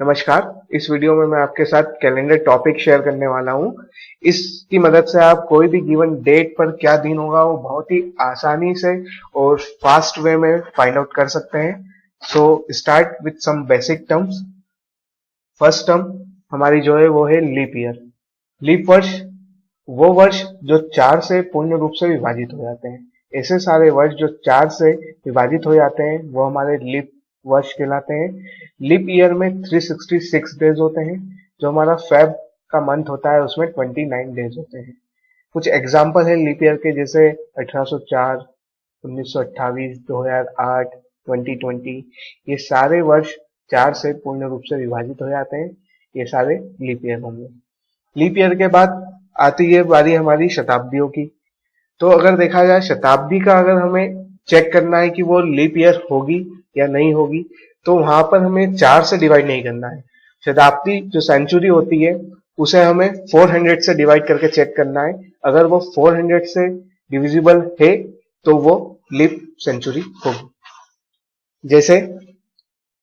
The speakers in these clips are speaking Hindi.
नमस्कार। इस वीडियो में मैं आपके साथ कैलेंडर टॉपिक शेयर करने वाला हूं। इसकी मदद से आप कोई भी गिवन डेट पर क्या दिन होगा वो बहुत ही आसानी से और फास्ट वे में फाइंड आउट कर सकते हैं। So start with some basic terms. First term हमारी जो है वो है लीप ईयर। लीप वर्ष वो वर्ष जो 4 से पूर्ण रूप से विभाजित हो जाते हैं। ऐसे सारे वर्ष जो 4 से विभाजित हो जाते हैं वो हमारे लीप वर्ष कहलाते हैं। लीप ईयर में 366 डेज होते हैं। जो हमारा फेब का मंथ होता है उसमें 29 डेज होते हैं। कुछ एग्जाम्पल है लीप ईयर के, जैसे 1804, 1928, 2008, 2020। ये सारे वर्ष 4 से पूर्ण रूप से विभाजित हो जाते हैं। ये सारे लीप ईयर होंगे। लीप ईयर के बाद आती है बारी हमारी शताब्दियों की। तो अगर देखा जाए शताब्दी का, अगर हमें चेक करना है कि वो लीप ईयर होगी या नहीं होगी, तो वहां पर हमें 4 से डिवाइड नहीं करना है। शताब्दी जो सेंचुरी होती है उसे हमें 400 से डिवाइड करके चेक करना है। अगर वो 400 से डिविजिबल है तो वो लीप सेंचुरी होगी। जैसे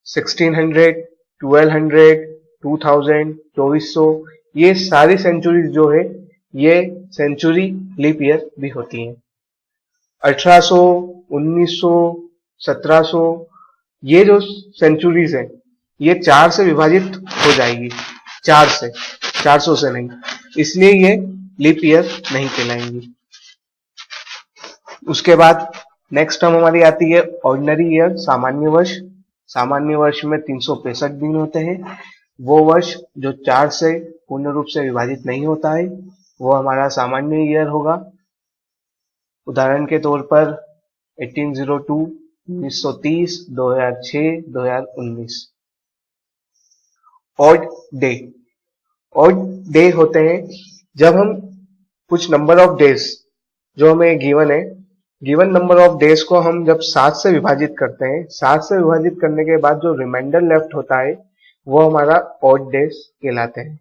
1600, 1200, 2000, 2400, ये सारी सेंचुरीज जो है ये सेंचुरी लीप ईयर भी होती हैं। 1800, 1900, 1700, ये जो सेंचुरीज है ये 4 से विभाजित हो जाएगी। 4 से, 400 से नहीं, इसलिए ये लीप ईयर नहीं कहलाएंगी। उसके बाद नेक्स्ट टर्म हमारी आती है ऑर्डिनरी ईयर, सामान्य वर्ष। सामान्य वर्ष में 365 दिन होते हैं। वो वर्ष जो 4 से पूर्ण रूप से विभाजित नहीं होता है वो हमारा सामान्य ईयर होगा। उदाहरण के तौर पर 1802, 1930, 2006, 2019। Odd day. ऑड डे होते हैं जब हम कुछ नंबर ऑफ डेज जो हमें गिवन है, गिवन नंबर ऑफ डेज को हम जब 7 से विभाजित करते हैं, 7 से विभाजित करने के बाद जो रिमाइंडर लेफ्ट होता है वो हमारा ऑड डेज कहलाते हैं।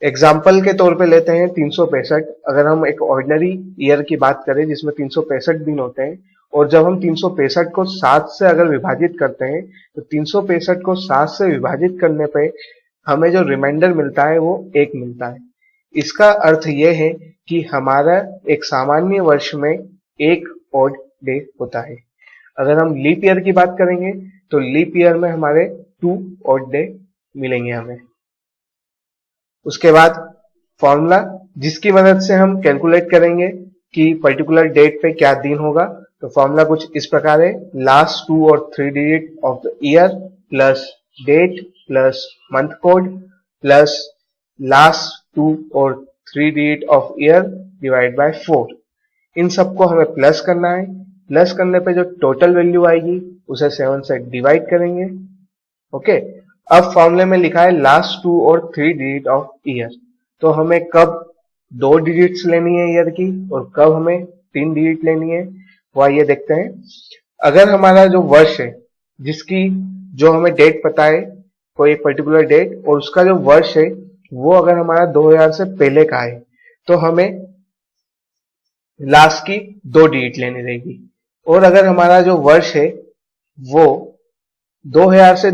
एग्जाम्पल के तौर पे लेते हैं 365। अगर हम एक ऑर्डिनरी ईयर की बात करें जिसमें 365 दिन होते हैं, और जब हम 365 को 7 से अगर विभाजित करते हैं तो 365 को 7 से विभाजित करने पे हमें जो रिमाइंडर मिलता है वो 1 मिलता है। इसका अर्थ ये है कि हमारा एक सामान्य वर्ष में एक ऑड डे होता है। अगर हम लीप ईयर की बात करेंगे तो लीप ईयर में हमारे 2 ऑड डे मिलेंगे हमें। उसके बाद फॉर्मूला जिसकी मदद से हम कैलकुलेट करेंगे कि पर्टिकुलर डेट पे क्या दिन होगा। तो फॉर्मूला कुछ इस प्रकार है, लास्ट 2 और 3 digit of the year plus date plus month code plus last 2 और 3 digit of year divide by 4। इन सबको हमें प्लस करना है। प्लस करने पे जो टोटल वैल्यू आएगी उसे 7 से डिवाइड करेंगे। ओके, अब फॉर्मूले में लिखा है लास्ट 2 और 3 डिजिट ऑफ ईयर। तो हमें कब 2 डिजिट्स लेनी है ईयर की और कब हमें 3 डिजिट लेनी है वो आइए देखते हैं। अगर हमारा जो वर्ष है जिसकी जो हमें डेट पता है, कोई एक पर्टिकुलर डेट, और उसका जो वर्ष है वो अगर हमारा 2000 से पहले का है तो हमें लास्ट की 2 डिजिट लेनी रहेगी। और अगर हमारा जो वर्ष है वो 2000 से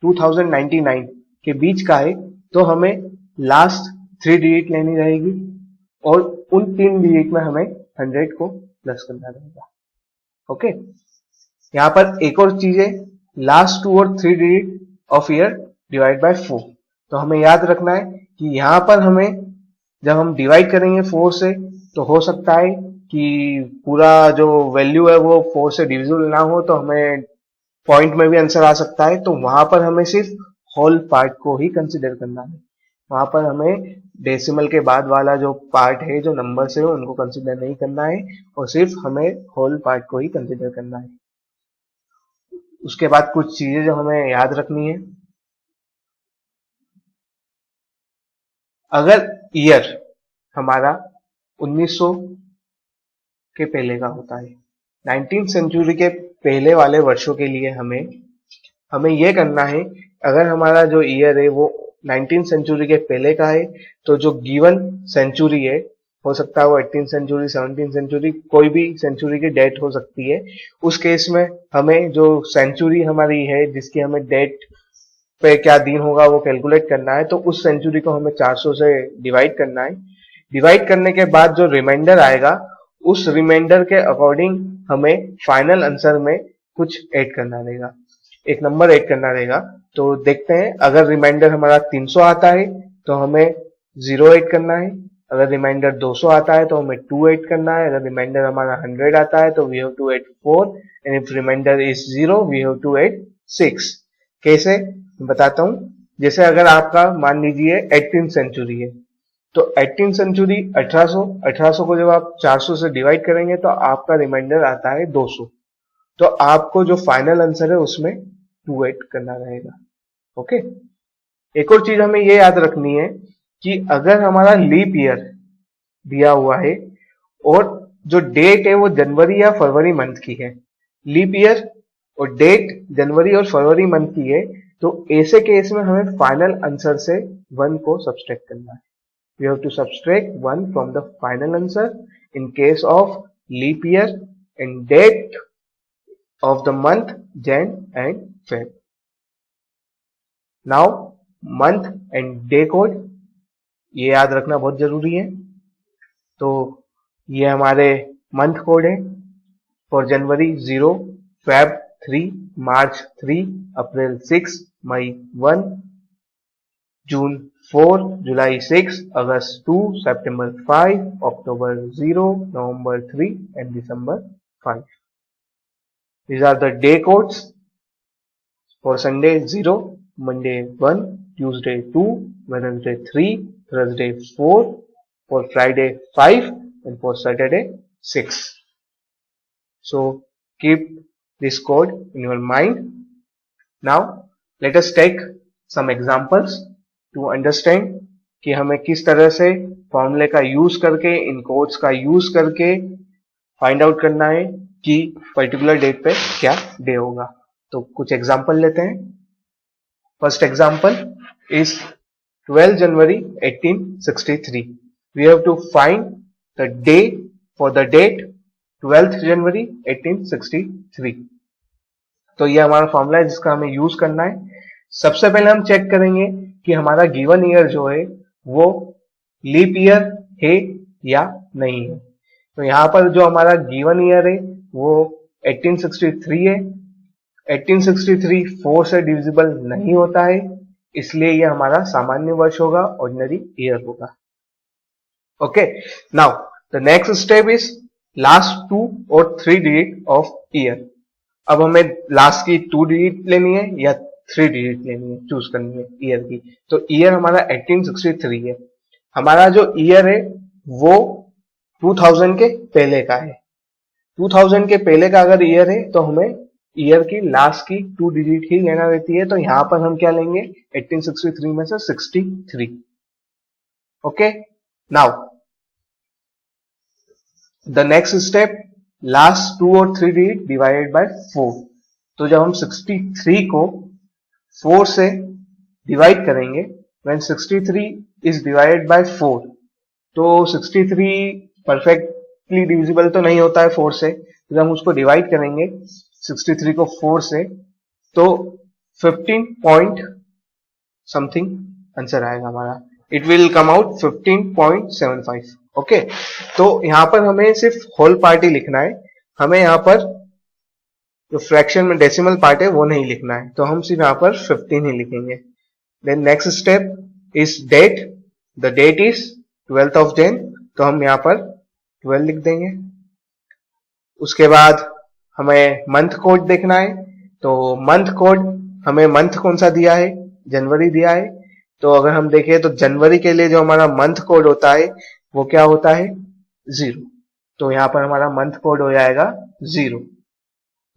2099 के बीच का है तो हमें लास्ट 3 डिजिट लेनी रहेगी और उन 3 डिजिट में हमें 100 को प्लस करना रहेगा। ओके, यहां पर एक और चीज है, लास्ट 2 और 3 digit of year divide by 4। तो हमें याद रखना है कि यहां पर हमें जब हम डिवाइड करेंगे 4 से तो हो सकता है कि पूरा जो वैल्यू है वो 4 से डिविजिबल ना हो, तो हमें पॉइंट में भी आंसर आ सकता है। तो वहां पर हमें सिर्फ होल पार्ट को ही कंसिडर करना है। वहां पर हमें डेसिमल के बाद वाला जो पार्ट है, जो नंबर्स है, उनको कंसिडर नहीं करना है और सिर्फ हमें होल पार्ट को ही कंसिडर करना है। उसके बाद कुछ चीजें जो हमें याद रखनी है, अगर ईयर हमारा 1900 के पहले का होता है, 19th सेंचुरी के पहले वाले वर्षों के लिए हमें यह करना है, अगर हमारा जो ईयर है वो 19th सेंचुरी के पहले का है तो जो गिवन सेंचुरी है, हो सकता है वो 18th सेंचुरी, 17th सेंचुरी, कोई भी सेंचुरी की डेट हो सकती है। उस केस में हमें जो सेंचुरी हमारी है जिसकी हमें डेट पे क्या दिन होगा वो कैलकुलेट करना है, तो उस सेंचुरी को हमें 400 से डिवाइड करना है। डिवाइड करने के बाद जो रिमाइंडर आएगा उस रिमाइंडर के अकॉर्डिंग हमें फाइनल आंसर में कुछ ऐड करना रहेगा, एक नंबर ऐड करना रहेगा। तो देखते हैं, अगर रिमाइंडर हमारा 300 आता है तो हमें 0 ऐड करना है, अगर रिमाइंडर 200 आता है तो हमें 2 ऐड करना है, अगर रिमाइंडर हमारा 100 आता है तो we have to add 4 and if remainder is 0 we have to add 6। कैसे बताता हूं। जैसे अगर आपका मान लीजिए 18th सेंचुरी है, तो 18th सेंचुरी 1800 को जब आप 400 से डिवाइड करेंगे तो आपका रिमाइंडर आता है 200। तो आपको जो फाइनल आंसर है उसमें 2 ऐड करना रहेगा। ओके। एक और चीज हमें ये याद रखनी है कि अगर हमारा लीप ईयर दिया हुआ है और जो डेट है वो जनवरी या फरवरी मंथ की है, लीप ईयर और डेट जनवरी और फरवरी मंथ की है, तो ऐसे केस में हमें फाइनल आंसर से 1 को सब्सट्रैक्ट करना है। We have to subtract 1 from the final answer in case of leap year and date of the month Jan and Feb. Now month and day code ये याद रखना बहुत जरूरी है। तो ये हमारे मंथ कोड है। For January 0, Feb 3, March 3, April 6, May 1, June 4, July 6, August 2, सितंबर 5, October 0, November 3 and December 5. These are the day codes. For Sunday 0, Monday 1, Tuesday 2, Wednesday 3, Thursday 4, for Friday 5 and for Saturday 6. So keep this code in your mind. Now let us take some examples to understand कि हमें किस तरह से फॉर्मूले का यूज करके, इन कोड्स का यूज करके फाइंड आउट करना है कि पर्टिकुलर डेट पे क्या डे होगा। तो कुछ एग्जांपल लेते हैं। First example is 12 January 1863। We have to find the day for the date 12th January 1863। तो ये हमारा फॉर्मूला है जिसका हमें यूज करना है। सबसे पहले हम चेक करेंगे कि हमारा गिवन ईयर जो है वो लीप ईयर है या नहीं है। तो यहां पर जो हमारा गिवन ईयर है वो 1863 है। 1863 4 से डिविजिबल नहीं होता है, इसलिए ये हमारा सामान्य वर्ष होगा, ऑर्डिनरी ईयर होगा। Okay. Now the next step is last 2 और 3 डिजिट ऑफ ईयर। अब हमें लास्ट की 2 डिजिट लेनी है या 3 डिजिट लेनी है, चूज करनी है ईयर की। तो ईयर हमारा 1863 है। हमारा जो ईयर है वो 2000 के पहले का है। 2000 के पहले का अगर ईयर है तो हमें ईयर की लास्ट की 2 डिजिट ही लेना रहती है। तो यहां पर हम क्या लेंगे, 1863 में से 63। Okay. Now the next step, last 2 और 3 डिजिट डिवाइडेड बाय 4। तो जब हम 63 को 4 से डिवाइड करेंगे, when 63 is divided by 4, तो 63 परफेक्टली डिविजिबल तो नहीं होता है 4 से। जब हम उसको डिवाइड करेंगे 63 को 4 से तो 15 पॉइंट समथिंग आंसर आएगा हमारा। It will come out 15.75। Okay. तो यहां पर हमें सिर्फ होल पार्ट ही लिखना है, हमें यहां पर जो फ्रैक्शन में डेसिमल पार्ट है वो नहीं लिखना है। तो हम सिर्फ यहां पर 15 ही लिखेंगे। Then next step is date. The date is 12th of Jan, तो हम यहां पर 12 लिख देंगे। उसके बाद हमें मंथ कोड देखना है। तो मंथ कोड हमें मंथ कौन सा दिया है, जनवरी दिया है। तो अगर हम देखें तो जनवरी के लिए जो हमारा मंथ कोड होता है वो क्या होता है, 0। तो यहां पर हमारा मंथ कोड हो जाएगा 0।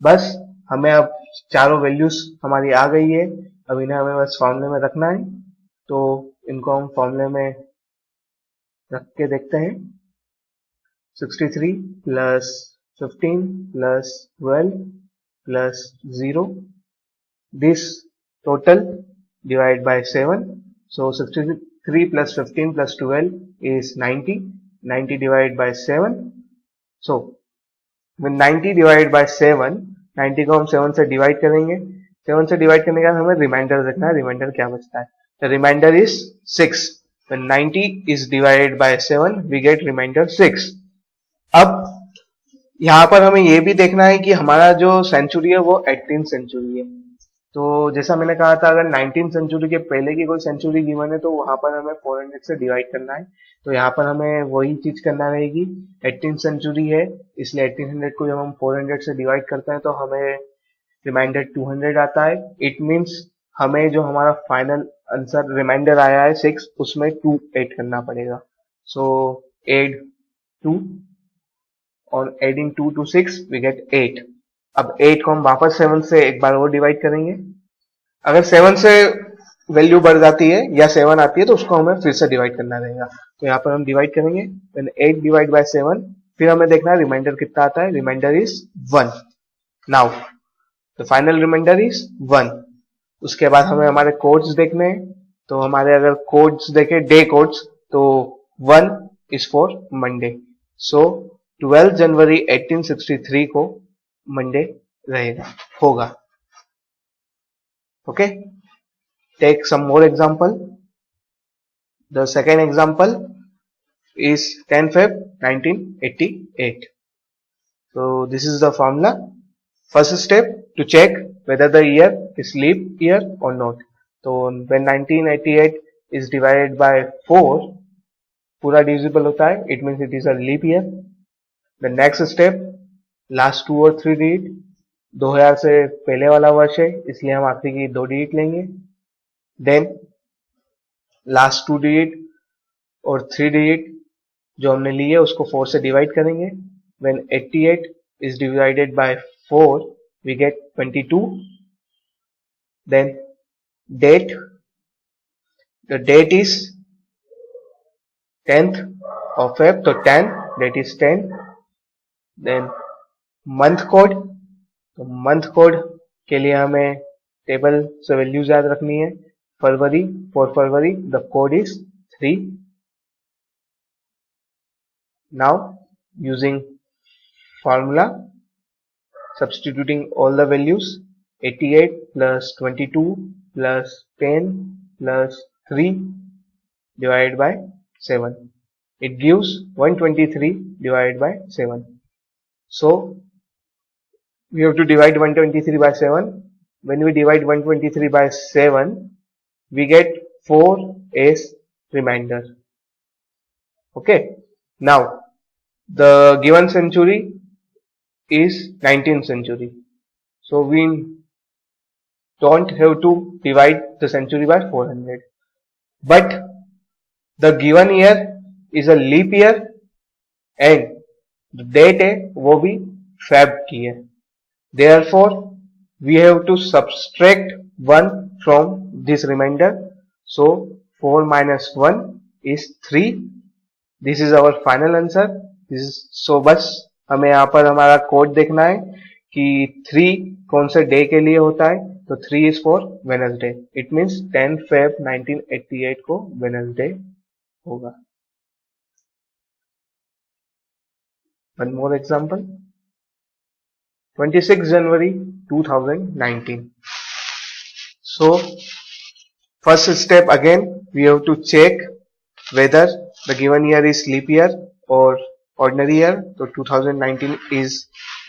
बस हमें अब चारों वैल्यूज हमारी आ गई है, अब इन्हें हमें बस फॉर्मूले में रखना है। तो इनको हम फॉर्मूले में रख के देखते हैं। 63 plus 15 plus 12 plus 0, this total divide by 7। So 63 plus 15 plus 12 is 90। 90 divide by 7। So 90 divide by 7, 90 को हम 7 से डिवाइड करेंगे, 7 से डिवाइड करने के बाद हमें रिमाइंडर देखना है, रिमाइंडर क्या बचता है। The reminder is 6। When 90 is divided by 7 we get remainder 6। अब यहाँ पर हमें ये भी देखना है कि हमारा जो सेंचुरी है वो 18th सेंचुरी है। तो जैसा मैंने कहा था, अगर 19th सेंचुरी के पहले की कोई सेंचुरी गिवन है तो वहां पर हमें 400 से डिवाइड करना है। तो यहाँ पर हमें वही चीज करना रहेगी। 18th सेंचुरी है, इसलिए 1800 को जब हम 400 से डिवाइड करते हैं तो हमें रिमाइंडर 200 आता है। इट मीन्स हमें जो हमारा फाइनल आंसर रिमाइंडर आया है 6, उसमें 2 ऐड करना पड़ेगा। सो एड 2 और एडिंग 2 to 6 we get 8। अब 8 को हम वापस 7 से एक बार और डिवाइड करेंगे। अगर 7 से वैल्यू बढ़ जाती है या 7 आती है तो उसको हमें फिर से डिवाइड करना रहेगा। तो यहाँ पर हम डिवाइड करेंगे, then 8 डिवाइड बाय 7। फिर हमें देखना है रिमाइंडर कितना आता है। Reminder is 1। Now the final reminder is 1। उसके बाद हमें हमारे कोड्स देखने हैं। तो हमारे अगर कोड्स देखें, डे कोड्स, तो 1 इज फॉर मंडे। सो 12 जनवरी 1863 को मंडे रहेगा, होगा। Okay, take some more example. The second example is 10 Feb 1988. So this is the formula. First step to check whether the year is leap year or not. So when 1988 is divided by 4, पूरा divisible होता है, it means it is a leap year. The next step, last 2 or 3 digit, 2000 से पहले वाला वर्ष है इसलिए हम आखिरी की 2 डिजिट लेंगे। Then लास्ट 2 डिजिट और 3 डिजिट जो हमने ली है उसको 4 से डिवाइड करेंगे। When 88 is divided by 4 we get 22। Then date, the date is 10th of Feb, तो 10, date is 10। Then month code, तो मंथ कोड के लिए हमें टेबल से वैल्यूज याद रखनी है। February, for February the code is 3। Now using formula, substituting all the values, 88 plus 22 plus 10 plus 3 divided by 7, it gives 123 divided by 7। So we have to divide 123 by 7. When we divide 123 by 7 we get 4 as remainder। Okay, now the given century is 19th century, so we don't have to divide the century by 400, but the given year is a leap year and the date है वो भी Feb की है। Therefore we have to subtract 1 from this remainder, so 4 minus 1 is 3। This is our final answer। This is so बस हमें यहाँ पर हमारा कोड देखना है कि 3 कौन से डे के लिए होता है। तो 3 is for Wednesday. It means 10 Feb 1988 को वेनसडे होगा। One more example, 26 January 2019। So first step again we have to check whether the given year is leap year or ordinary year। So 2019 is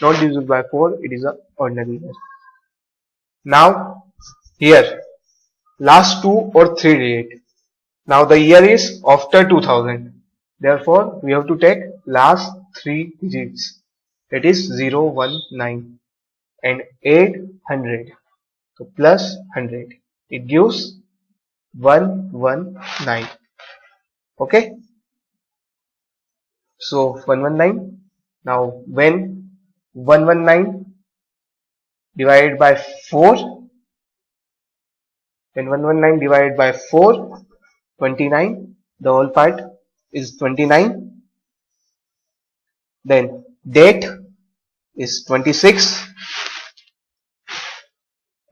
not divisible by 4, it is a ordinary year। Now here last 2 or 3 digit, now the year is after 2000, therefore we have to take last 3 digits, that is 019 and 800, so plus 100, it gives 119। Okay, so 119। now when 119 divided by 4, when 119 divided by 4, 29, the whole part is 29। then date is 26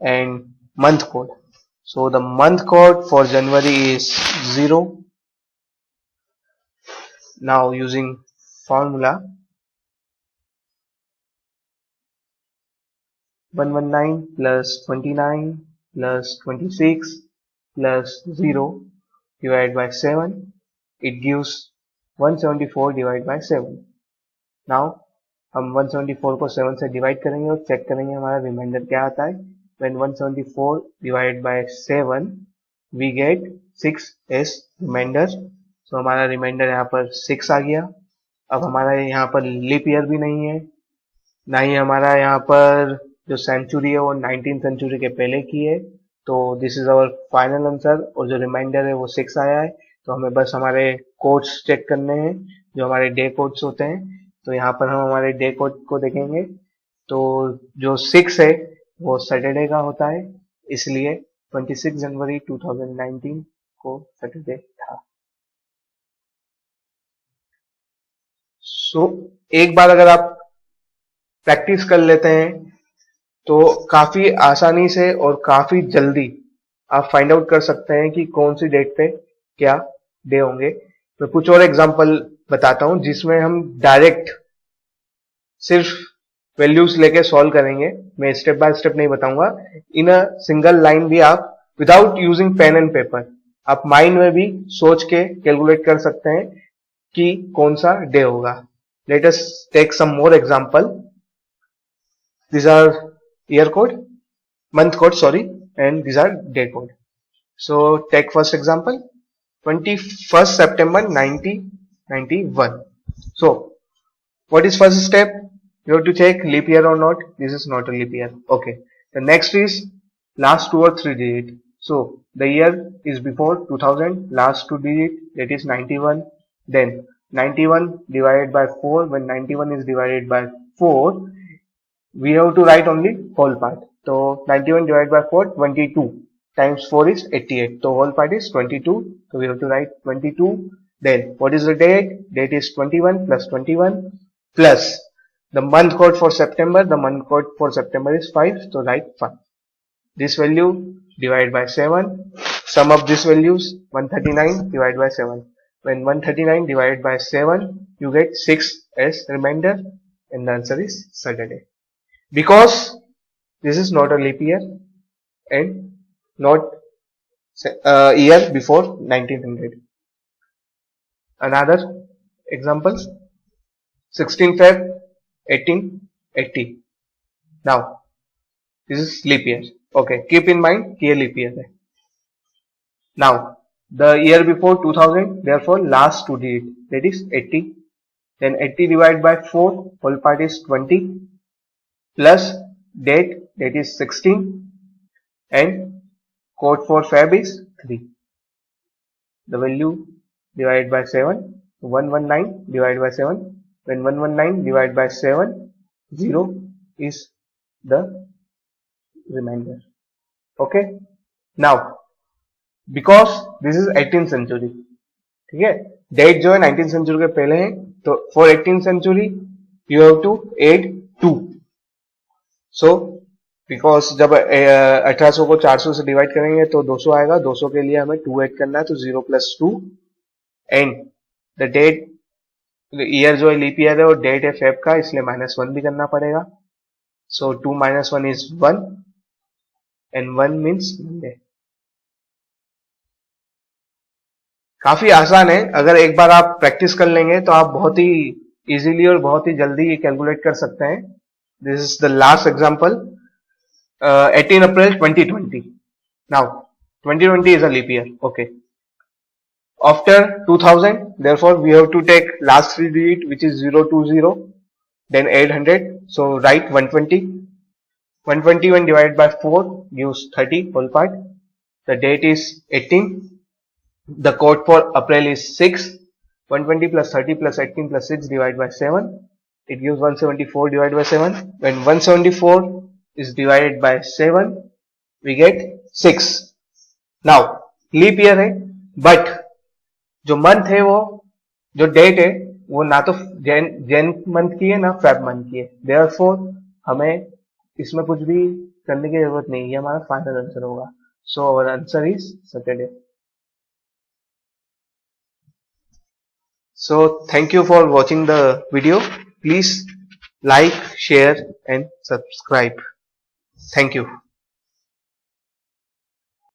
and month code, so the month code for January is 0। now using formula, 119 plus 29 plus 26 plus 0 divided by 7. It gives 174 divided by 7. Now हम 174 को 7 से डिवाइड करेंगे और चेक करेंगे हमारा रिमाइंडर क्या आता है. When 174 divided by 7 we get 6 as reminder. तो हमारा रिमाइंडर यहाँ पर 6 आ गया. अब हमारा यहाँ पर लीप ईयर भी नहीं है, ना ही हमारा यहाँ पर जो सेंचुरी है वो 19th सेंचुरी के पहले की है. तो this is our final answer. और जो रिमाइंडर है वो 6 आया है. तो हमें बस हमारे कोड्स चेक करने हैं, जो हमारे डे कोड्स होते हैं. तो यहाँ पर हम हमारे डे कोड को देखेंगे. तो जो 6 है वो सैटरडे का होता है, इसलिए 26 जनवरी 2019 को सैटरडे था. सो एक बार अगर आप प्रैक्टिस कर लेते हैं तो काफी आसानी से और काफी जल्दी आप फाइंड आउट कर सकते हैं कि कौन सी डेट पे क्या डे होंगे. मैं कुछ और एग्जांपल बताता हूं जिसमें हम डायरेक्ट सिर्फ वैल्यूज लेके सॉल्व करेंगे. मैं स्टेप बाय स्टेप नहीं बताऊंगा. इन अ सिंगल लाइन भी आप without using pen and paper आप माइंड में भी सोच के कैलकुलेट कर सकते हैं कि कौन सा डे होगा. Let us take some more example. These are year code, month code, sorry, and these are day code. So take first example, 21st September 1991. So what is first step? You have to check leap year or not. This is not a leap year. Okay. The next is last 2 or 3 digit. So the year is before 2000, last 2 digit, that is 91. Then 91 divided by 4. When 91 is divided by 4, we have to write only whole part. So 91 divided by 4, 22 times 4 is 88. So whole part is 22. So we have to write 22. Then what is the date? Date is 21 plus 21 plus the month code for September. The month code for September is 5. So write 5. This value divided by 7. Sum of these values 139 divided by 7. When 139 divided by 7, you get 6 as remainder, and the answer is Saturday. Because this is not a leap year and not year before 1900. Another example, 16 Feb 1880. Now this is leap year. Okay, keep in mind कि ये leap year है. Now the year before 2000, therefore last 2 digit, that is 80. Then 80 divided by 4, whole part is 20. Plus date, that is 16, and code for Feb is 3. The value divided by 7, 119 divided by 7. When 119 divided by 7, 0 is the remainder. Okay. Now because this is 18th century, ठीक है, डेट जो है 19th century के पहले है, तो for 18th century you have to add 2. So because जब 1800 को 400 से डिवाइड करेंगे तो 200 आएगा. 200 के लिए हमें 2 ऐड करना है, तो 0 plus 2 and the date, year जो है लीप ईयर है और डेट है फेब का, इसलिए -1 भी करना पड़ेगा. सो 2 - 1 इज 1 एंड 1 मीन्स मंडे. काफी आसान है. अगर एक बार आप प्रैक्टिस कर लेंगे तो आप बहुत ही इजीली और बहुत ही जल्दी कैलकुलेट कर सकते हैं. This is the last example, 18 April 2020. Now 2020 is a leap year. Okay. After 2000, therefore we have to take last 3 digit, which is 020, then 800. So write 120. 120 when divided by 4 gives 30 whole part. The date is 18. The code for April is 6. 120 plus 30 plus 18 plus 6 divided by 7. It gives 174 divided by 7. When 174 is divided by 7, we get 6. Now leap year है, but जो मंथ है, वो जो डेट है वो ना तो जैन मंथ की है ना फेब मंथ की है. Therefore हमें इसमें कुछ भी करने की जरूरत नहीं है, हमारा फाइनल आंसर होगा. So our answer is Saturday. So thank you for watching the video. Please like, share and subscribe. Thank you.